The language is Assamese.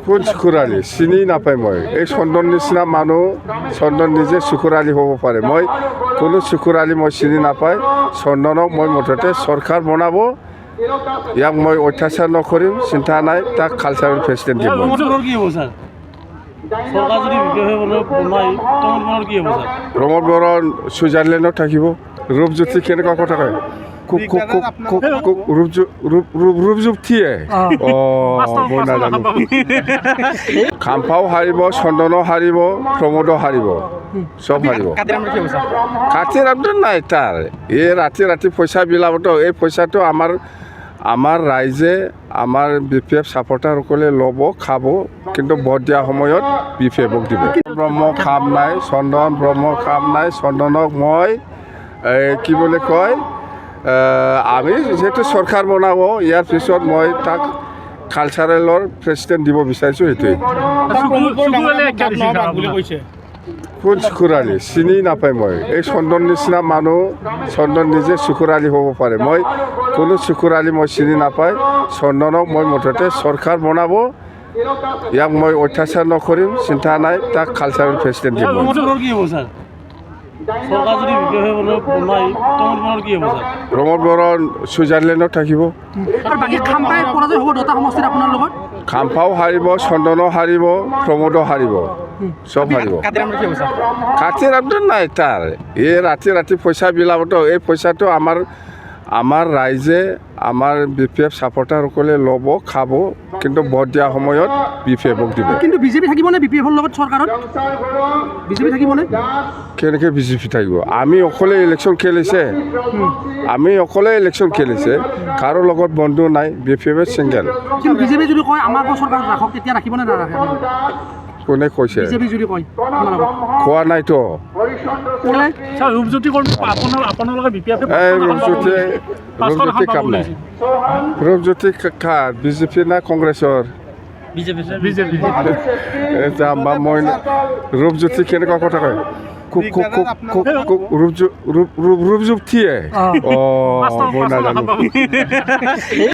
কোন চুকুৰালি চিনি নাপায় মই এই চন্দন নিচিনা মানুহ চন্দন নিজে চুকুৰালি হ'ব পাৰে মই কোনো চুকুৰালি মই চিনি নাপায় চন্দনক মই মুঠতে চৰকাৰ বনাব ইয়াক মই অত্যাচাৰ নকৰিম চিন্তা নাই তাক কালচাৰেল প্ৰেচিডেণ্ট দিব প্ৰমোদ বৰা ছুইজাৰলেণ্ডত থাকিব ৰূপজ্যোতি কেনেকুৱা কথা কয় ৰূপজ্যোতিয়ে মই নাজানো খাম্পাও হাৰিব চন্দনো হাৰিব প্ৰমোদো হাৰিব চব হাৰিব কাটি ৰামটো নাই তাৰ এই ৰাতি পইচা বিলাবতো এই পইচাটো আমাৰ ৰাইজে আমাৰ BPF ছাপৰ্টাৰসকলে ল'ব খাব কিন্তু ভোট দিয়া সময়ত BPFক দিব ব্ৰহ্ম খাম নাই চন্দন ব্ৰহ্ম খাম নাই চন্দনক মই কি বুলি কয় আমি যেহেতু চৰকাৰ বনাব ইয়াৰ পিছত মই তাক কালচাৰেলৰ প্ৰেচিডেণ্ট দিব বিচাৰিছোঁ সেইটোৱেই কোন চুকুৰালি চিনি নাপায় মই এই চন্দন নিচিনা মানুহ চন্দন নিজে চুকুৰালি হ'ব পাৰে মই কোনো চুকুৰালি মই চিনি নাপায় চন্দনক মই মুঠতে চৰকাৰ বনাব ইয়াক মই অত্যাচাৰ নকৰিম চিন্তা নাই তাক কালচাৰেল প্ৰেচিডেণ্ট দিব প্ৰমোদ বৰা ছুইজাৰলেণ্ডত থাকিব খাম্পাও হাৰিব চন্দনো হাৰিব প্ৰমোদো হাৰিব চব হাৰিব কাটি ৰামটো নাই তাৰ এই ৰাতি পইচা বিলাবতো এই পইচাটো আমাৰ ৰাইজে আমাৰ BPF ছাপৰ্টাৰসকলে ল'ব খাব কিন্তু ভোট দিয়া সময়ত BPFক দিব কিন্তু বিজেপি থাকিবনে BPFৰ লগত চৰকাৰত বিজেপি থাকিবনে কেনেকৈ বিজেপি থাকিব আমি অকলে ইলেকশ্যন খেলিছে কাৰো লগত বন্ধু নাই BPF ছিংগেল কিন্তু বিজেপি যদি কয় আমাৰ চৰকাৰত ৰাখক তেতিয়া ৰাখিবনে নাৰাখে কোনে কৈছে বিজেপি যদি কয় কোৱা নাইতো ৰূপজ্যোতি কাম নাই ৰূপজ্যোতি BJP না কংগ্ৰেছৰ মই ৰূপজ্যোতি কেনেকুৱা কথা কয় ৰূপজ্যোতিয়ে মই নাজানো